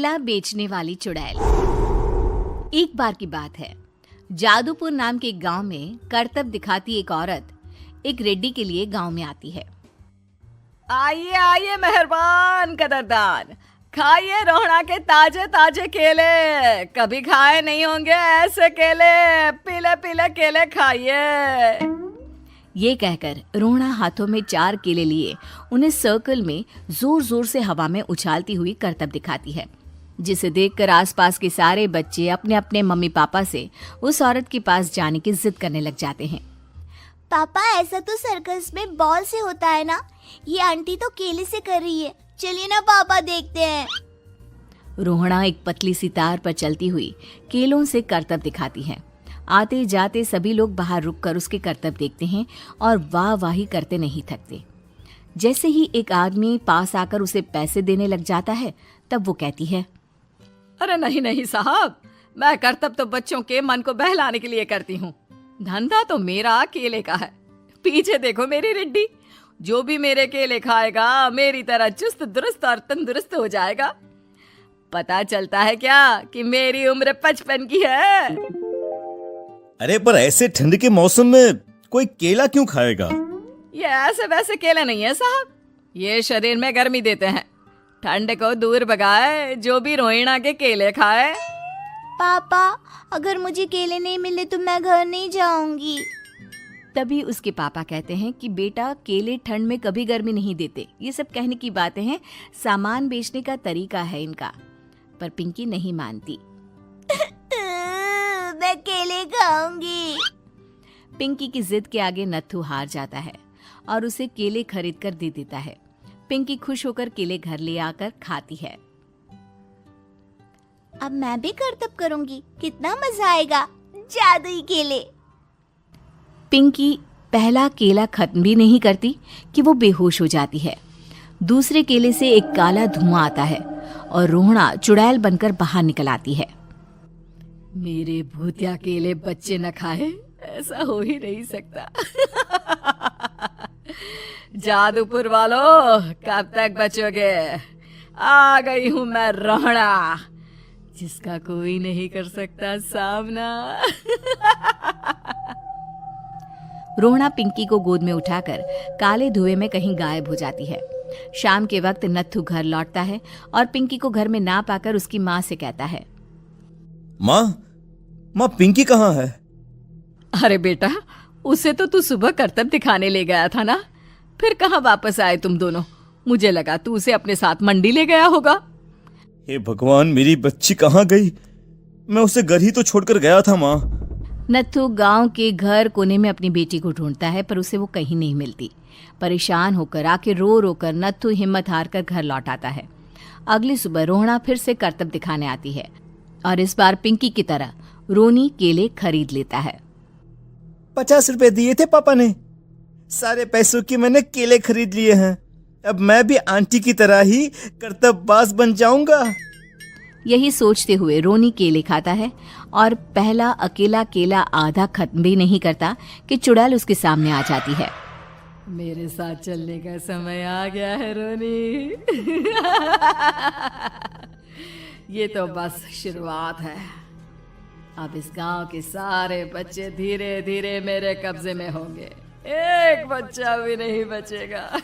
केला बेचने वाली चुड़ैल। एक बार की बात है, जादूपुर नाम के एक गांव में करतब दिखाती एक औरत एक रेड्डी के लिए गांव में आती है। आइए आइए मेहरबान कदरदान, खाइए रोहड़ा के ताजे ताजे केले। कभी खाए नहीं होंगे ऐसे केले, पीले पीले केले खाइए। ये कहकर रोहड़ा हाथों में 4 केले लिए उन्हें सर्कल में जोर जोर से हवा में उछालती हुई करतब दिखाती है, जिसे देखकर आसपास के सारे बच्चे अपने अपने मम्मी पापा से उस औरत के पास जाने की जिद करने लग जाते हैं। पापा, ऐसा तो सर्कस में बॉल से होता है ना, ये आंटी तो केले से कर रही है। चलिए ना पापा, देखते हैं। रोहड़ा एक पतली सी तार पर चलती हुई केलों से करतब दिखाती है। आते जाते सभी लोग बाहर रुककर उसके करतब देखते हैं और वाह वाही करते नहीं थकते। जैसे ही एक आदमी पास आकर उसे पैसे देने लग जाता है, तब वो कहती है, अरे नहीं नहीं साहब, मैं करतब तो बच्चों के मन को बहलाने के लिए करती हूँ। धंधा तो मेरा केले का है। पीछे देखो मेरी रिड्डी, जो भी मेरे केले खाएगा मेरी तरह चुस्त दुरुस्त और तंदुरुस्त हो जाएगा। पता चलता है क्या कि मेरी उम्र 55 की है। अरे पर ऐसे ठंड के मौसम में कोई केला क्यों खाएगा? ये ऐसे वैसे केले नहीं है साहब, ये शरीर में गर्मी देते हैं। ठंड को दूर भगाए जो भी रोहिणा के केले खाए। पापा, अगर मुझे केले नहीं मिले तो मैं घर नहीं जाऊंगी। तभी उसके पापा कहते हैं कि बेटा, केले ठंड में कभी गर्मी नहीं देते। ये सब कहने की बातें हैं, सामान बेचने का तरीका है इनका। पर पिंकी नहीं मानती। मैं केले खाऊंगी। पिंकी की जिद के आगे नत्थू हार जाता है और उसे केले खरीद कर दे देता है। पिंकी खुश होकर केले घर ले आकर खाती है। अब मैं भी करतब करूंगी, कितना मजा आएगा। जादुई केले। पिंकी पहला केला खत्म भी नहीं करती कि वो बेहोश हो जाती है। दूसरे केले से एक काला धुआं आता है और रोहड़ा चुड़ैल बनकर बाहर निकल आती है। मेरे भूतिया केले बच्चे न खाए, ऐसा हो ही नहीं सकता। जादूपुर वालों, कब तक बचोगे? आ गई हूं मैं रोहड़ा, जिसका कोई नहीं कर सकता सामना। रोहड़ा पिंकी को गोद में उठाकर काले धुएं में कहीं गायब हो जाती है। शाम के वक्त नत्थू घर लौटता है और पिंकी को घर में ना पाकर उसकी माँ से कहता है, माँ पिंकी कहाँ है? अरे बेटा, उसे तो तू सुबह करतब दिखाने ले गया था ना, फिर कहाँ वापस आए तुम दोनों? मुझे लगा तू उसे अपने साथ मंडी ले गया होगा। हे भगवान, मेरी बच्ची कहाँ गई? मैं उसे घर ही तो छोड़कर गया था माँ। नत्थू गांव के घर कोने में अपनी बेटी को ढूंढता है, पर उसे वो कहीं नहीं मिलती। परेशान होकर आखिर रो रो कर नत्थू हिम्मत हार कर घर लौट आता है। अगली सुबह रोहड़ा फिर से करतब दिखाने आती है और इस बार पिंकी की तरह रोनी केले खरीद लेता है। 50 रुपए दिए थे पापा ने, सारे पैसों की मैंने केले खरीद लिए हैं। अब मैं भी आंटी की तरह ही करतबबाज बन जाऊंगा। यही सोचते हुए रोनी केले खाता है और पहला अकेला केला आधा खत्म भी नहीं करता कि चुड़ैल उसके सामने आ जाती है। मेरे साथ चलने का समय आ गया है रोनी। ये तो बस शुरुआत है। अब इस गांव के सारे बच्चे धीरे धीरे मेरे कब्जे में होंगे, एक बच्चा भी नहीं बचेगा।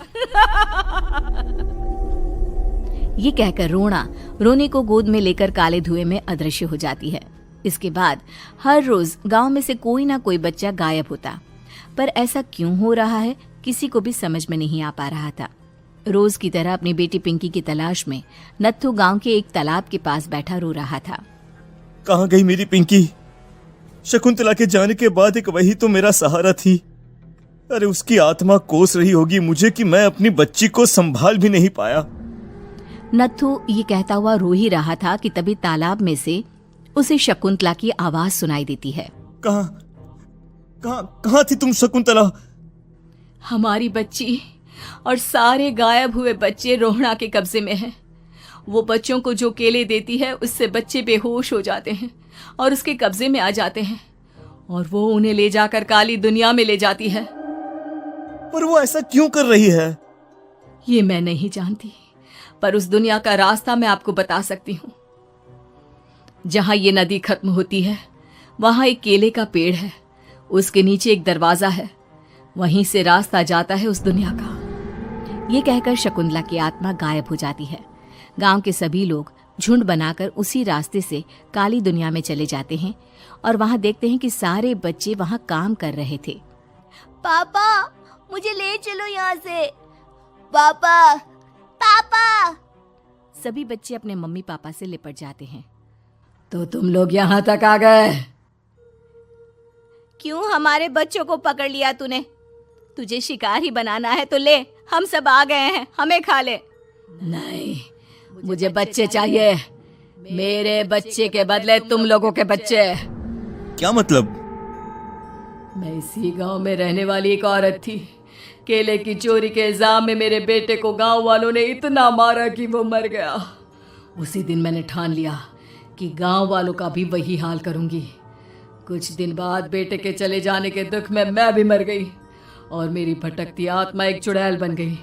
ये कहकर रोना रोनी को गोद में लेकर काले धुएं में अदृश्य हो जाती है। इसके बाद हर रोज गांव में से कोई ना कोई बच्चा गायब होता, पर ऐसा क्यों हो रहा है किसी को भी समझ में नहीं आ पा रहा था। रोज की तरह अपनी बेटी पिंकी की तलाश में नत्थू गांव के एक तालाब के पास बैठा रो रहा था। कहाँ गई मेरी पिंकी? शकुंतला के जाने के बाद एक वही तो मेरा सहारा थी। अरे उसकी आत्मा कोस रही होगी मुझे कि मैं अपनी बच्ची को संभाल भी नहीं पाया। नत्थू ये कहता हुआ रो ही रहा था कि तभी तालाब में से उसे शकुंतला की आवाज सुनाई देती है। कहाँ थी तुम शकुंतला? हमारी बच्ची और सारे गायब हुए बच्चे रोहड़ा के कब्जे में हैं। वो बच्चों को जो केले देती है उससे बच्चे बेहोश हो जाते हैं और उसके कब्जे में आ जाते हैं और वो उन्हें ले जाकर काली दुनिया में ले जाती है। पर वो ऐसा क्यों कर रही है? ये मैं नहीं जानती, पर उस दुनिया का रास्ता मैं आपको बता सकती हूँ। जहां ये नदी खत्म होती है वहां एक केले का पेड़ है, उसके नीचे एक दरवाजा है, वहीं से रास्ता जाता है उस दुनिया का। ये कहकर शकुंतला की आत्मा गायब हो जाती है। गांव के सभी लोग झुंड बनाकर उसी रास्ते से काली दुनिया में चले जाते हैं और वहां देखते हैं कि सारे बच्चे वहां काम कर रहे थे। पापा मुझे ले चलो यहाँ से। पापा पापा। सभी बच्चे अपने मम्मी पापा से लिपट जाते हैं। तो तुम लोग यहां तक आ गए? क्यों हमारे बच्चों को पकड़ लिया तूने? तुझे शिकार ही बनाना है तो ले, हम सब आ गए हैं, हमें खा ले। नहीं, मुझे बच्चे चाहिए। मेरे बच्चे के बदले तुम लोगों के बच्चे। क्या मतलब? मैं इसी गांव में रहने वाली एक औरत थी। केले की चोरी के इल्जाम में मेरे बेटे को गांव वालों ने इतना मारा कि वो मर गया। उसी दिन मैंने ठान लिया कि गांव वालों का भी वही हाल करूंगी। कुछ दिन बाद बेटे के चले जाने के दुख में मैं भी मर गई और मेरी भटकती आत्मा एक चुड़ैल बन गई।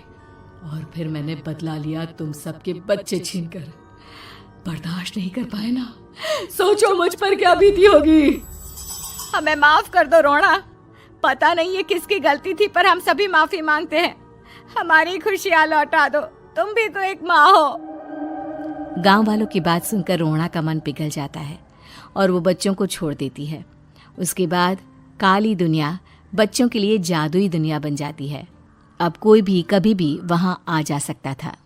और फिर मैंने बदला लिया तुम सबके बच्चे छीनकर। बर्दाश्त नहीं कर पाए ना, सोचो मुझ पर क्या बीती होगी। हमें माफ कर दो रोना, पता नहीं ये किसकी गलती थी पर हम सभी माफी मांगते हैं। हमारी खुशियां लौटा दो, तुम भी तो एक माँ हो। गांव वालों की बात सुनकर रोना का मन पिघल जाता है और वो बच्चों को छोड़ देती है। उसके बाद काली दुनिया बच्चों के लिए जादुई दुनिया बन जाती है। अब कोई भी कभी भी वहां आ जा सकता था।